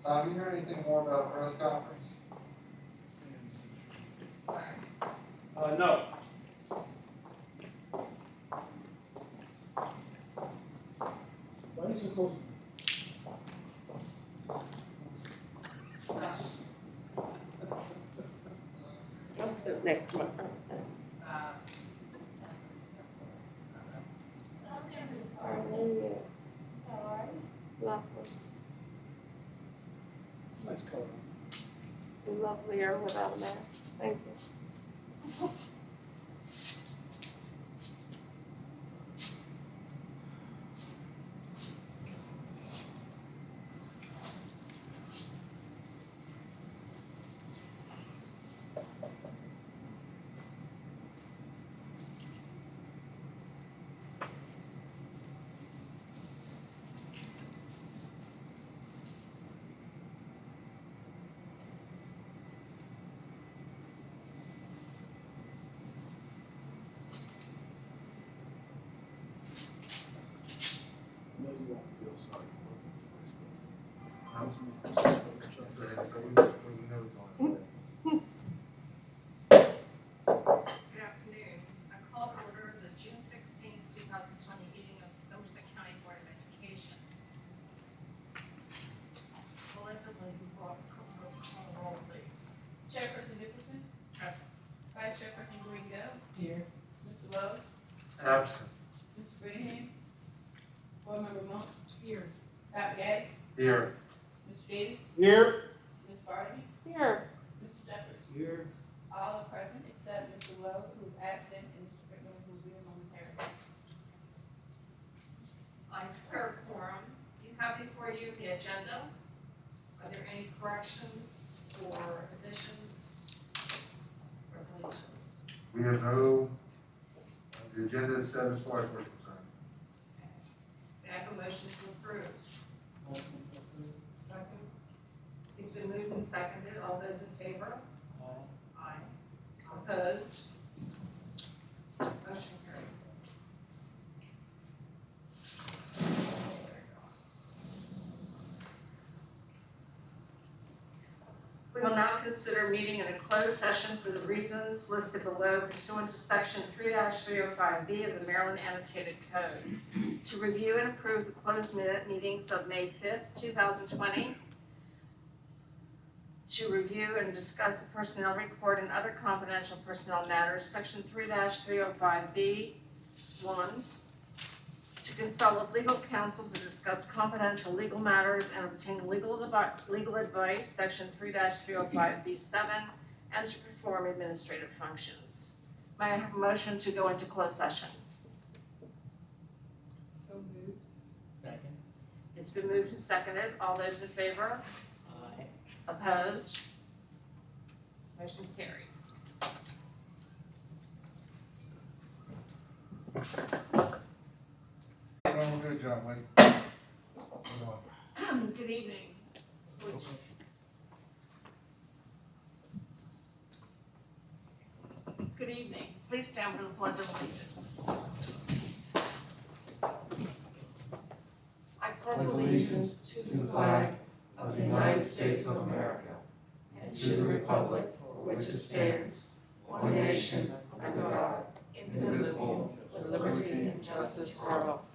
Tom, you heard anything more about a press conference? No. Why are you supposed to? I'll sit next month. Hallelujah. Lovely. Nice color. Lovelier without a mask. Thank you. No, you won't feel sorry for We know it's on. Good afternoon. I call to order the June 16th, 2020 meeting of the Somerset County Board of Education. Melissa, will you call the roll, please? Chairperson Nicholson, Present. Vice Chairperson Gringo, Here. Mr. Lowe's, Absent. Mr. Brittingham, Board Member Monk, Here. Dr. Gaddis, Here. Mr. Davis, Here. Ms. Gardner, Here. Mr. Jeffers. Here. All are present except Mr. Lowe's, who is absent, and Mr. Brittingham, who will be here momentarily. I declare a quorum. You have before you the agenda. Are there any corrections or additions or deletions? We have no, the agenda is set as far as we're concerned. May I have a motion to approve? Second. It's been moved and seconded. All those in favor? Aye. Opposed? Motion carried. We will now consider meeting in a closed session for the reasons listed below pursuant to section 3-305B of the Maryland Annotated Code. To review and approve the closed meetings of May 5th, 2020. To review and discuss the personnel report and other confidential personnel matters, section 3-305B, 1. To consult with legal counsel to discuss confidential legal matters and obtain legal advice, section 3-305B7, and to perform administrative functions. May I have a motion to go into closed session? So moved. Second. It's been moved and seconded. All those in favor? Aye. Opposed? Motion's carried. Good job, Wade. Good evening. Good evening. Please stand for the Pledge of Allegiance. I pledge allegiance to the flag of the United States of America and to the republic for which it stands, one nation, under God, indivisible, with liberty and justice for all.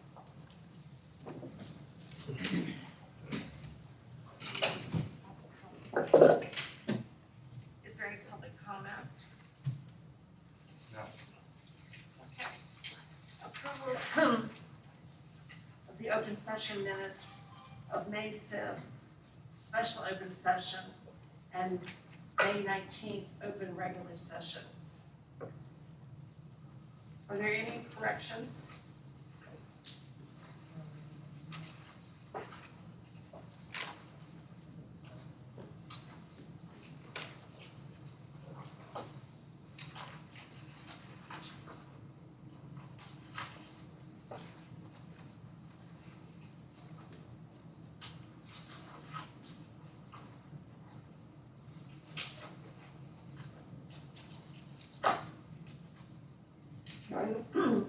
Is there any public comment? No. Okay. Approval of the open session minutes of May 5th, special open session, and May 19th, open regular session. Are there any corrections?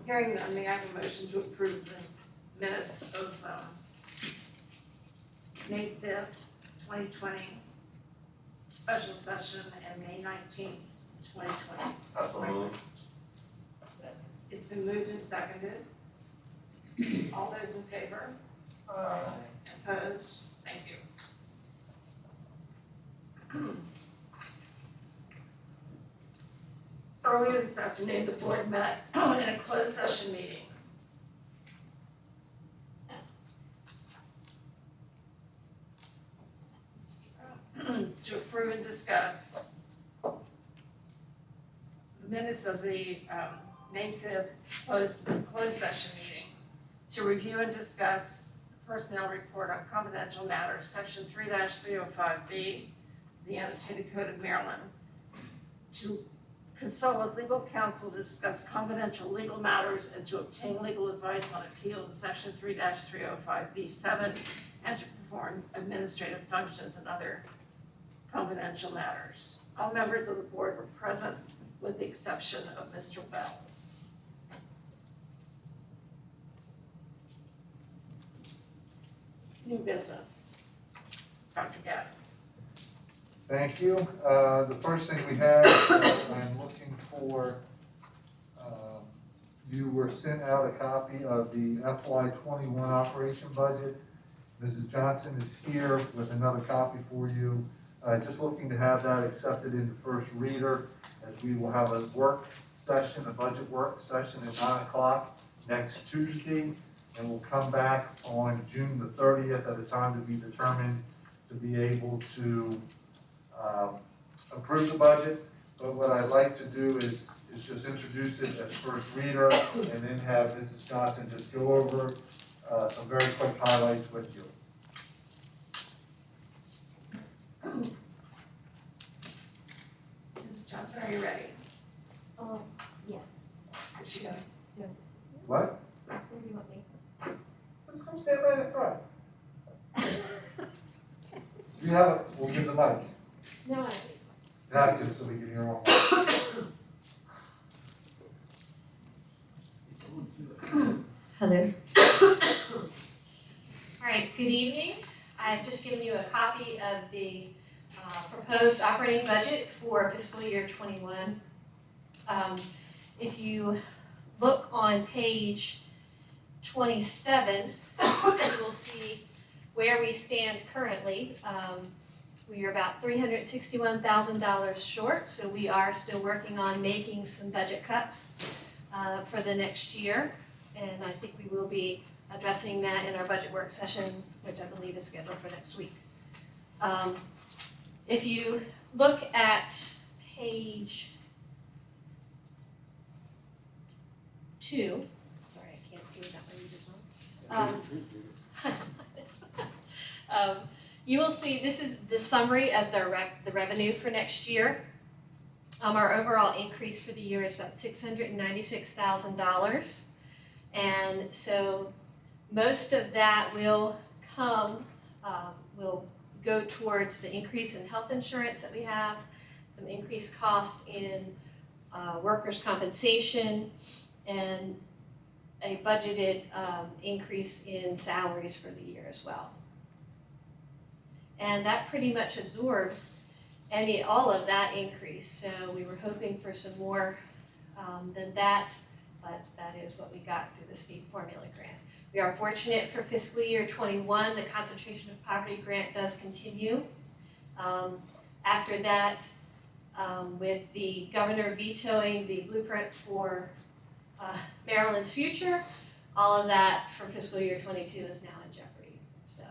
Hearing none, may I have a motion to approve the minutes of May 5th, 2020 2020 special session and May 19th, 2020. Absolutely. It's been moved and seconded. All those in favor? Opposed? Thank you. Earlier this afternoon, the board met in a closed session meeting. To approve and discuss the minutes of the May 5th closed session meeting, to review and discuss the personnel report on confidential matters, section 3-305B, the Annotated Code of Maryland, to consult with legal counsel to discuss confidential legal matters and to obtain legal advice on appeals, section 3-305B7, and to perform administrative functions and other confidential matters. All members of the board were present with the exception of Mr. Wells. New business. Dr. Gaddis. Thank you. The first thing we have, I'm looking for, you were sent out a copy of the FY21 operation budget. Mrs. Johnson is here with another copy for you. Just looking to have that accepted into first reader, as we will have a work session, a budget work session at 9 o'clock next Tuesday, and we'll come back on June the 30th at a time to be determined to be able to approve the budget. But what I'd like to do is just introduce it as first reader and then have Mrs. Johnson just go over some very quick highlights with you. Mrs. Johnson, are you ready? Yes. Is she gonna? No. What? Where do you want me? Just come stand right in front. You have it, we'll give the mic. No, I Not just so we can hear one. Hello. All right, good evening. I've just given you a copy of the proposed operating budget for fiscal year 21. If you look on page 27, you will see where we stand currently. We are about $361,000 short, so we are still working on making some budget cuts for the next year. And I think we will be addressing that in our budget work session, which I believe is scheduled for next week. If you look at page 2, sorry, I can't see without my readers on. You will see this is the summary of the revenue for next year. Our overall increase for the year is about $696,000. And so most of that will go towards the increase in health insurance that we have, some increased cost in workers' compensation, and a budgeted increase in salaries for the year as well. And that pretty much absorbs all of that increase. So we were hoping for some more than that, but that is what we got through the state formula grant. We are fortunate for fiscal year 21, the concentration of poverty grant does continue. After that, with the governor vetoing the blueprint for Maryland's future, all of that for fiscal year 22 is now in jeopardy. So,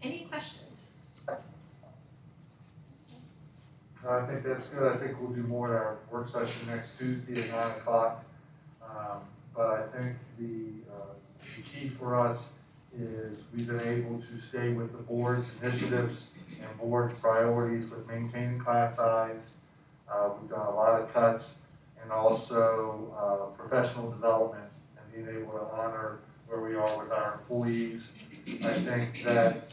any questions? No, I think that's good. I think we'll do more at our work session next Tuesday at 9 o'clock. But I think the key for us is we've been able to stay with the board's initiatives and board's priorities with maintaining class size. We've done a lot of cuts, and also professional development and being able to honor where we are with our employees. I think that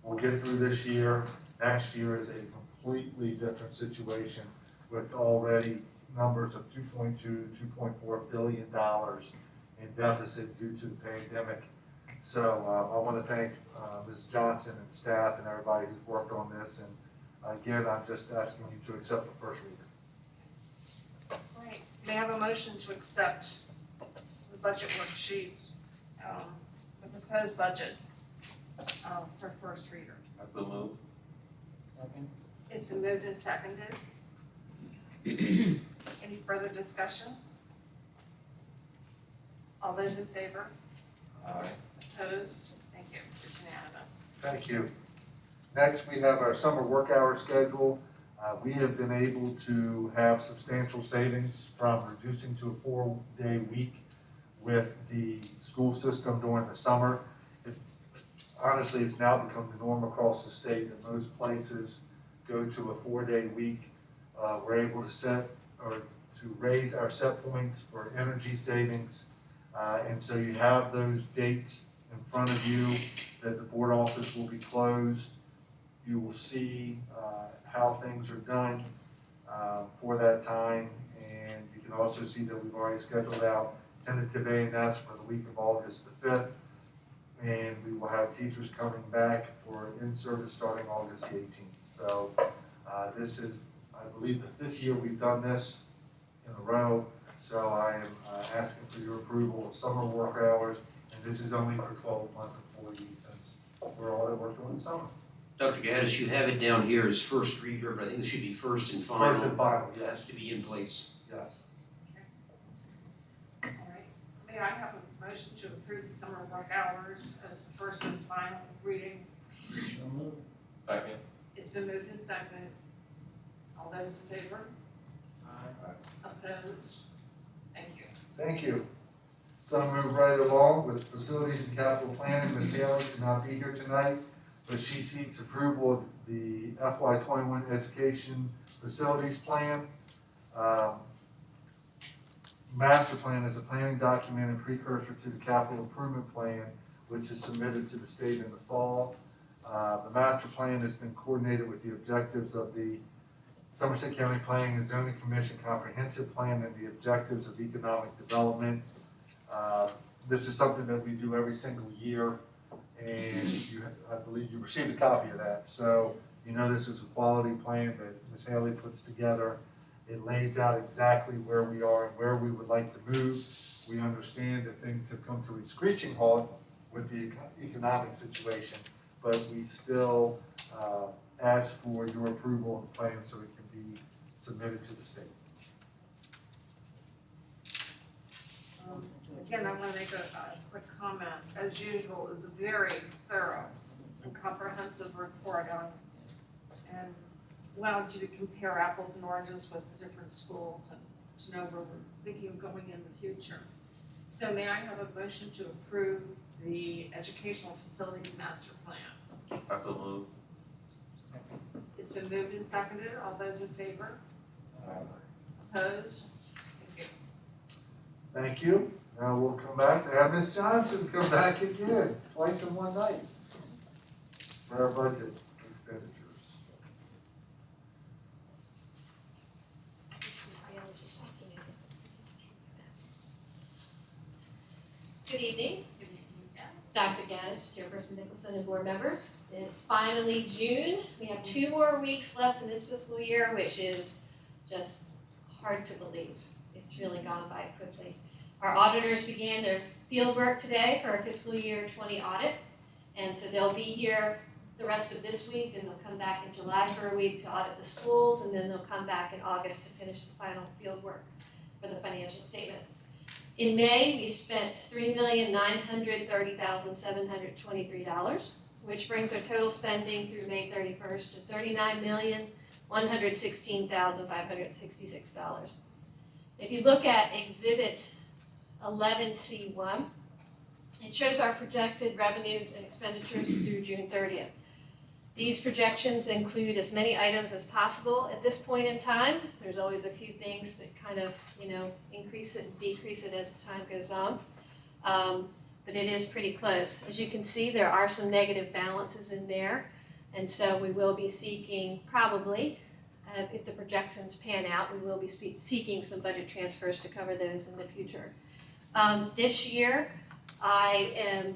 we'll get through this year. Next year is a completely different situation with already numbers of $2.2, $2.4 billion in deficit due to the pandemic So I want to thank Ms. Johnson and staff and everybody who's worked on this. And again, I'm just asking you to accept the first reading. Great. May I have a motion to accept the budget worksheet, the proposed budget for first reader? I so move. Second. It's been moved and seconded. Any further discussion? All those in favor? Aye. Opposed? Thank you. It's unanimous. Thank you. Next, we have our summer work hour schedule. We have been able to have substantial savings from reducing to a 4-day week with the school system during the summer. Honestly, it's now become the norm across the state that most places go to a 4-day week. We're able to set or to raise our set points for energy savings. And so you have those dates in front of you that the board office will be closed. You will see how things are done for that time. And you can also see that we've already scheduled out tentative A&S for the week of August the 5th. And we will have teachers coming back for in-service starting August the 18th. So this is, I believe, the 5th year we've done this in a row. So I am asking for your approval of summer work hours, and this is only for 12-month employees since we're all that work during the summer. Dr. Gaddis, you have it down here as first reader, but I think it should be first and final. First and final, It has yes, to be in place. yes. All right. May I have a motion to approve the summer work hours as the first and final reading? So move. Second. It's been moved and seconded. All those in favor? Aye. Opposed? Thank you. Thank you. So move right along with facilities and capital planning. Ms. Haley could not be here tonight, but she seeks approval of the FY21 education facilities plan. Master plan is a planning document and precursor to the capital improvement plan, which is submitted to the state in the fall. The master plan has been coordinated with the objectives of the Somerset County Planning and Zoning Commission Comprehensive Plan and the objectives of economic development. This is something that we do every single year, and I believe you received a copy of that. So you know this is a quality plan that Ms. Haley puts together. It lays out exactly where we are and where we would like to move. We understand that things have come to a screeching halt with the economic situation, but we still ask for your approval of the plan so it can be submitted to the state. Again, I want to make a quick comment. As usual, it was a very thorough and comprehensive report on, and allowed you to compare apples and oranges with the different schools and to know where we're thinking of going in the future. So may I have a motion to approve the educational facilities master plan? I so move. It's been moved and seconded. All those in favor? Opposed? Thank you. Thank you. Now we'll come back and have Ms. Johnson come back again, twice in one night for our budget expenditures. Good evening, Dr. Gaddis, Chairperson Nicholson, and board members. It's finally June. We have 2 more weeks left in this fiscal year, which is just hard to believe. It's really gone by quickly. Our auditors began their field work today for our fiscal year 20 audit, and so they'll be here the rest of this week, and they'll come back in July for a week to audit the schools, and then they'll come back in August to finish the final field work for the financial statements. In May, we spent $3,930,723, which brings our total spending through May 31st to $39,116,566. If you look at Exhibit 11C1, it shows our projected revenues and expenditures through June 30th. These projections include as many items as possible at this point in time. There's always a few things that kind of, increase it and decrease it as time goes on. But it is pretty close. As you can see, there are some negative balances in there. And so we will be seeking probably, if the projections pan out, we will be seeking some budget transfers to cover those in the future. This year, I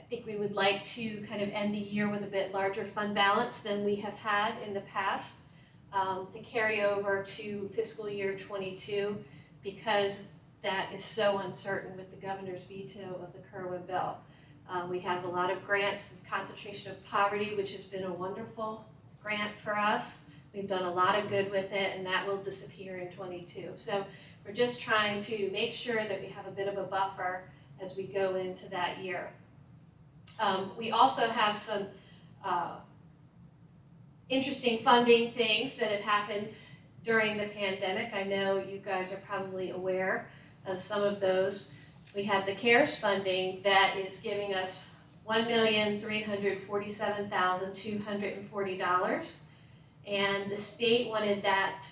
think we would like to kind of end the year with a bit larger fund balance than we have had in the past, to carry over to fiscal year '22, because that is so uncertain with the governor's veto of the Kerwin bill. We have a lot of grants, concentration of poverty, which has been a wonderful grant for us. We've done a lot of good with it, and that will disappear in '22. So we're just trying to make sure that we have a bit of a buffer as we go into that year. We also have some interesting funding things that have happened during the pandemic. I know you guys are probably aware of some of those. We have the CARES funding that is giving us $1,347,240, and the state wanted that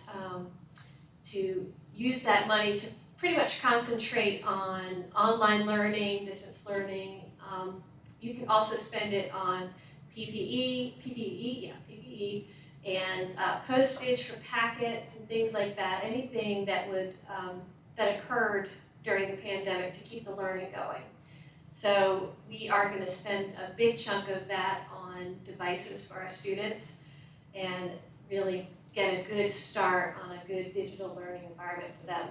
to use that money to pretty much concentrate on online learning, distance learning. You can also spend it on PPE, and postage for packets and things like that. Anything that would that occurred during the pandemic to keep the learning going. So we are going to spend a big chunk of that on devices for our students and really get a good start on a good digital learning environment for them.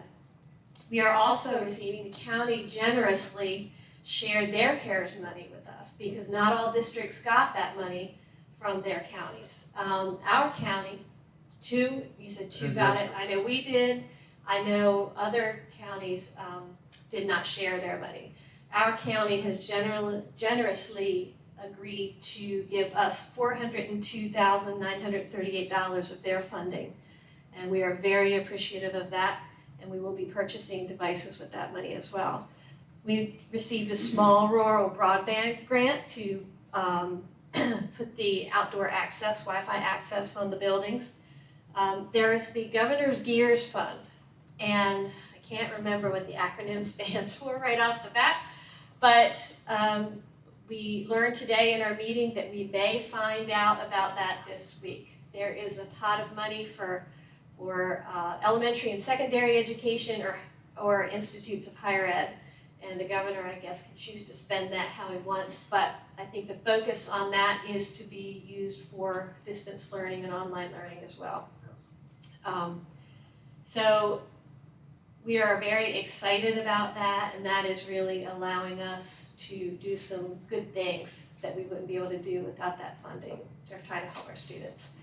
We are also receiving, the county generously shared their CARES money with us because not all districts got that money from their counties. Our county, you said two got it. I know we did. I know other counties did not share their money. Our county has generously agreed to give us $402,938 of their funding, and we are very appreciative of that, and we will be purchasing devices with that money as well. We received a small rural broadband grant to put the outdoor access, Wi-Fi access on the buildings. There is the Governor's Gears Fund, and I can't remember what the acronym stands for right off the bat, but we learned today in our meeting that we may find out about that this week. There is a pot of money for elementary and secondary education or institutes of higher ed, and the governor, I guess, can choose to spend that how he wants, but I think the focus on that is to be used for distance learning and online learning as well. So we are very excited about that, and that is really allowing us to do some good things that we wouldn't be able to do without that funding to try to help our students.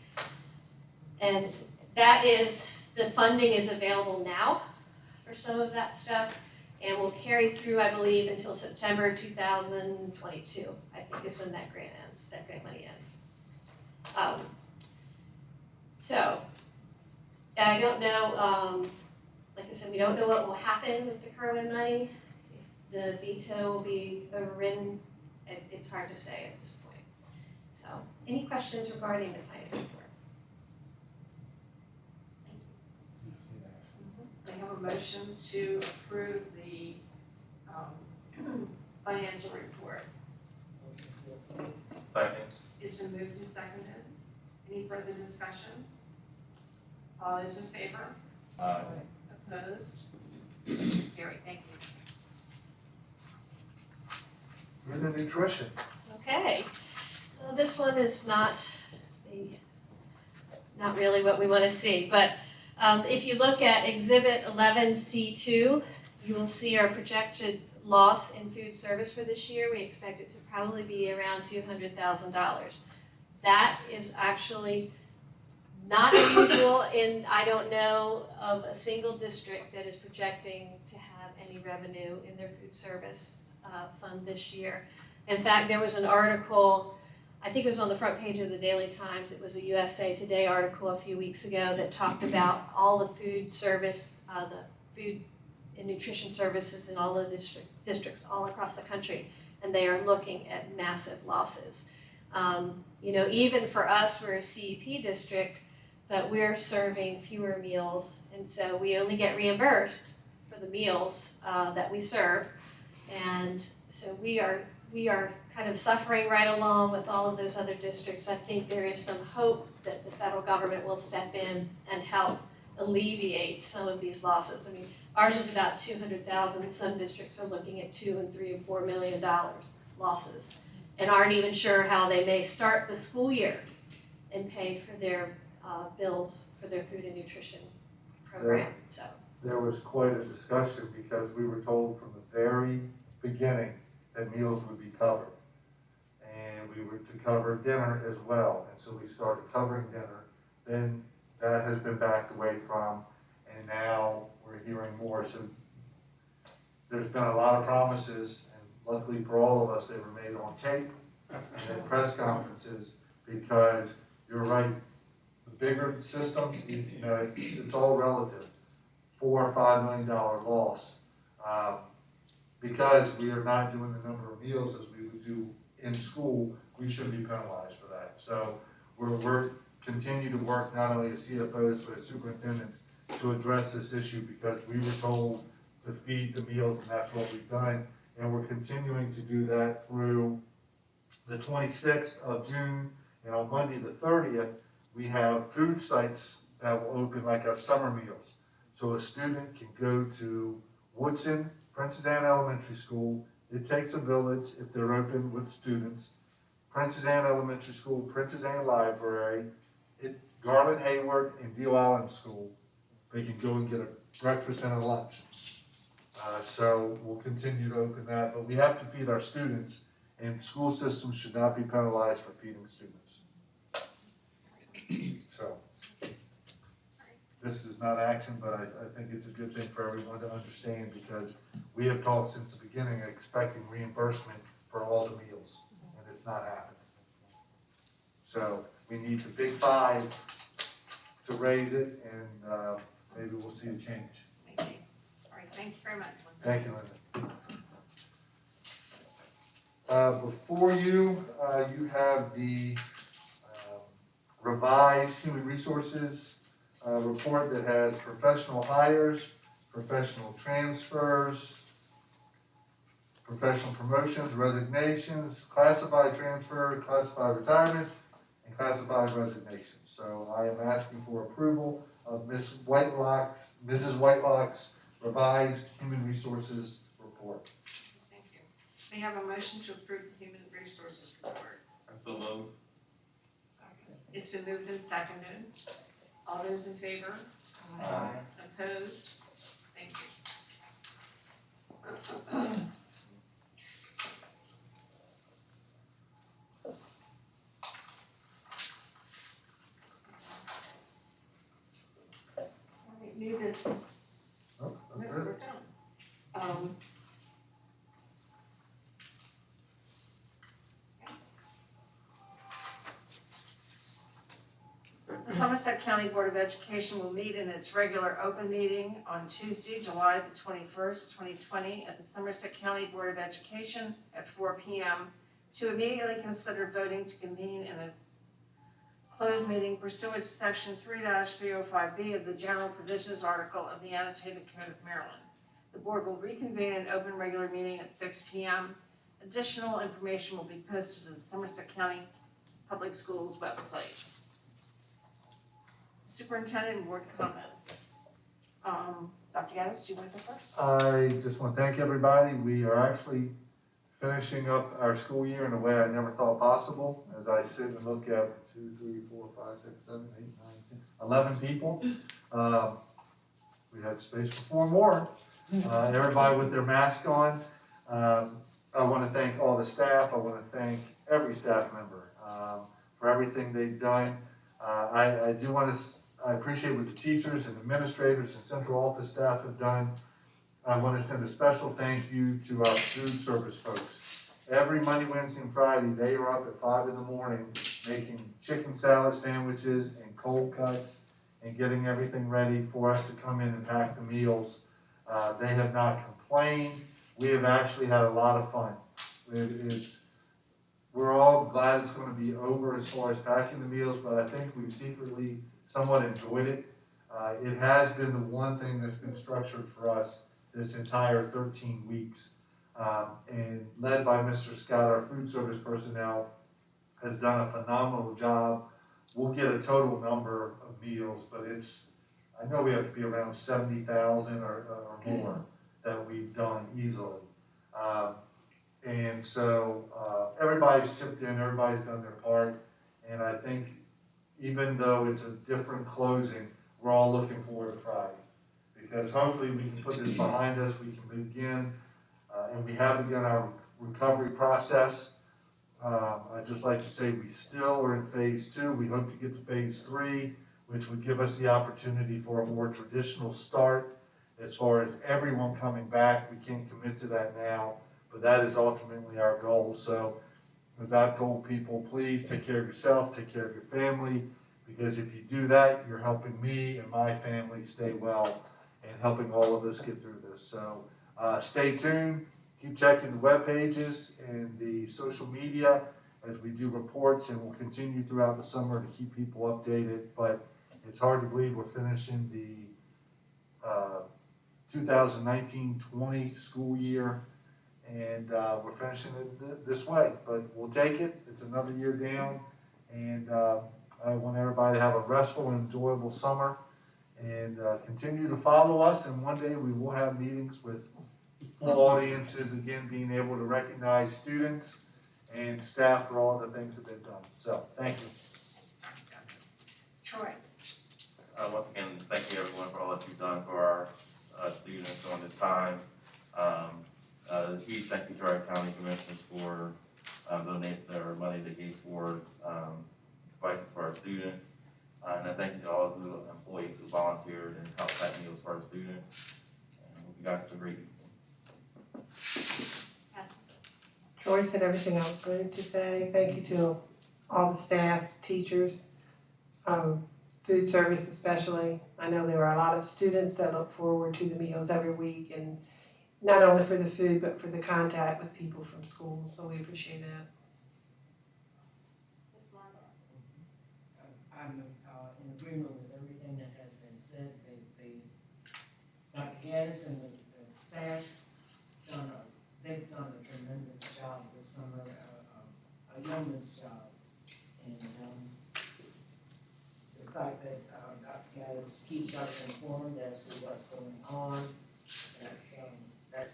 And that is, the funding is available now for some of that stuff, and will carry through, I believe, until September 2022, I think is when that grant ends, that grant money ends. So, I don't know, like I said, we don't know what will happen with the Kerwin money. If the veto will be overridden, it's hard to say at this point. So, any questions regarding the financial report? I have a motion to approve the financial report. Second. It's been moved and seconded. Any further discussion? All those in favor? Aye. Opposed? Motion carried. Thank you. And the nutrition. Okay, well, this one is not really what we want to see, but if you look at Exhibit 11C2, you will see our projected loss in food service for this year. We expect it to probably be around $200,000. That is actually not unusual in, I don't know of a single district that is projecting to have any revenue in their food service fund this year. In fact, there was an article, I think it was on the front page of the Daily Times, it was a USA Today article a few weeks ago that talked about all the food service, the food and nutrition services in all the districts all across the country, and they are looking at massive losses. Even for us, we're a CEP district, but we're serving fewer meals, and so we only get reimbursed for the meals that we serve, and so we are kind of suffering right along with all of those other districts. I think there is some hope that the federal government will step in and help alleviate some of these losses. I mean, ours is about $200,000. Some districts are looking at $2 and $3 and $4 million losses. and aren't even sure how they may start the school year and pay for their bills for their food and nutrition program, so. There was quite a discussion because we were told from the very beginning that meals would be covered. And we were to cover dinner as well, and so we started covering dinner. Then that has been backed away from, and now we're hearing more. So there's been a lot of promises, and luckily for all of us, they were made on tape and at press conferences, because you're right, the bigger systems, you know, it's all relative. $4 or $5 million loss, because we are not doing the number of meals as we would do in school. We should be penalized for that. So we're continue to work not only as CFOs but as superintendents to address this issue, because we were told to feed the meals, and that's what we've done. And we're continuing to do that through the 26th of June, and on Monday the 30th, we have food sites that will open, like our summer meals. So a student can go to Woodson, Princess Anne Elementary School. It takes a village if they're open with students. Princess Anne Elementary School, Princess Anne Library, Garland Hayward, and Deal Island School. They can go and get a breakfast and a lunch. So we'll continue to open that, but we have to feed our students, and school systems should not be penalized for feeding students. So this is not action, but I think it's a good thing for everyone to understand, because we have talked since the beginning expecting reimbursement for all the meals, and it's not happening. So we need the big five to raise it, and maybe we'll see a change. Thank you. All right, thank you very much, Linda. Thank you, Linda. Before you, you have the revised human resources report that has professional hires, professional transfers, professional promotions, resignations, classified transfer, classified retirements, and classified resignations. So I am asking for approval of Mrs. Whitelock's revised human resources report. Thank you. May I have a motion to approve the human resources report? So moved. It's been moved and seconded. All those in favor? Aye. Opposed? Thank you. All right, new business. Oh, No, okay. we're done. The Somerset County Board of Education will meet in its regular open meeting on Tuesday, July the 21st, 2020, at the Somerset County Board of Education at 4 p.m. to immediately consider voting to convene in a closed meeting pursuant to Section 3-305B of the General Provisions Article of the Annotated Code of Maryland. The board will reconvene an open regular meeting at 6 p.m. Additional information will be posted to the Somerset County Public Schools website. Superintendent and board comments. Dr. Gaddis, do you want to go first? I just want to thank everybody. We are actually finishing up our school year in a way I never thought possible. As I sit and look at 2, 3, 4, 5, 6, 7, 8, 9, 10, 11 people. We had space for 4 more. Everybody with their mask on. I want to thank all the staff. I want to thank every staff member for everything they've done. I do want to, I appreciate what the teachers and administrators and central office staff have done. I want to send a special thank you to our food service folks. Every Monday, Wednesday, and Friday, they are up at 5 in the morning making chicken salad sandwiches and cold cuts and getting everything ready for us to come in and pack the meals. They have not complained. We have actually had a lot of fun. We're all glad it's going to be over as far as packing the meals, but I think we've secretly somewhat enjoyed it. It has been the one thing that's been structured for us this entire 13 weeks. And led by Mr. Scott, our food service personnel has done a phenomenal job. We'll get a total number of meals, but I know we have to be around 70,000 or more that we've done easily. And so everybody everybody's chipped in, everybody's done their part, and I think even though it's a different closing, we're all looking forward to Friday. Because hopefully we can put this behind us, we can begin, and we have begun our recovery process. I'd just like to say we still are in phase 2. We hope to get to phase 3, which would give us the opportunity for a more traditional start as far as everyone coming back. We can't commit to that now, but that is ultimately our goal. So as I've told people, please take care of yourself, take care of your family, because if you do that, you're helping me and my family stay well and helping all of us get through this. So stay tuned, keep checking the web pages and the social media as we do reports, and we'll continue throughout the summer to keep people updated. But it's hard to believe we're finishing the 2019-20 school year, and we're finishing it this way, but we'll take it. It's another year down, and I want everybody to have a restful and enjoyable summer, and continue to follow us, and one day we will have meetings with full audiences, again, being able to recognize students and staff for all the things that they've done. So, thank you. Troy? Once again, thank you everyone for all that you've done for our students during this time. A huge thank you to our county commissioners for donating their money they gave towards devices for our students. And I thank you to all the employees who volunteered and helped pack meals for our students. And I hope you guys have a great evening. Troy said everything I was going to say. Thank you to all the staff, teachers, food service especially. I know there are a lot of students that look forward to the meals every week, and not only for the food, but for the contact with people from school, so we appreciate that. I'm in agreement with everything that has been said. Dr. Gaddis and the staff they've done a tremendous job this summer, a yeoman's job. And the fact that Dr. Gaddis keeps us informed as to what's going on, that's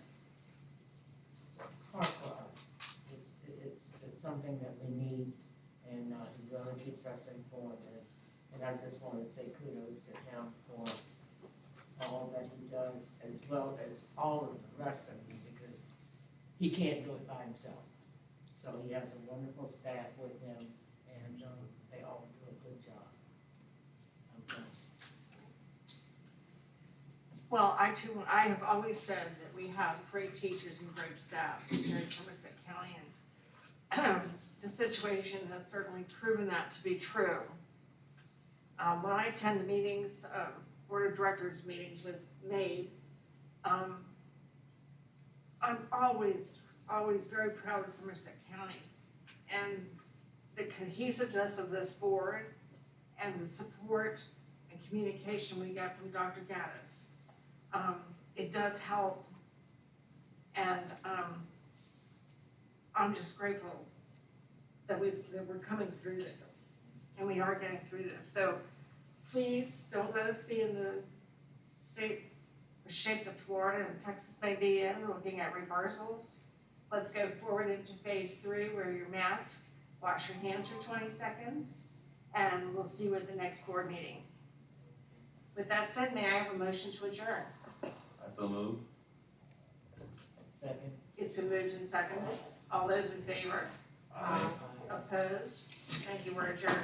hard for us. It's something that we need, and he really keeps us informed. And I just want to say kudos to him for all that he does, as well as all of the rest of them, because he can't do it by himself. So he has a wonderful staff with him, and they all do a good job. Okay. Well, I have always said that we have great teachers and great staff here in Somerset County, and the situation has certainly proven that to be true. When I attend the meetings, board of directors meetings with MAID, I'm always very proud of Somerset County and the cohesiveness of this board and the support and communication we get from Dr. Gaddis. It does help, and I'm just grateful that we're coming through this, and we are getting through this. So please don't let us be in the state or shape that Florida and Texas may be in, looking at reversals. Let's go forward into phase 3, wear your mask, wash your hands for 20 seconds, and we'll see you at the next board meeting. With that said, may I have a motion to adjourn? I so move. Second. It's been moved and seconded. All those in favor? Aye. Opposed? Thank you, we're adjourned.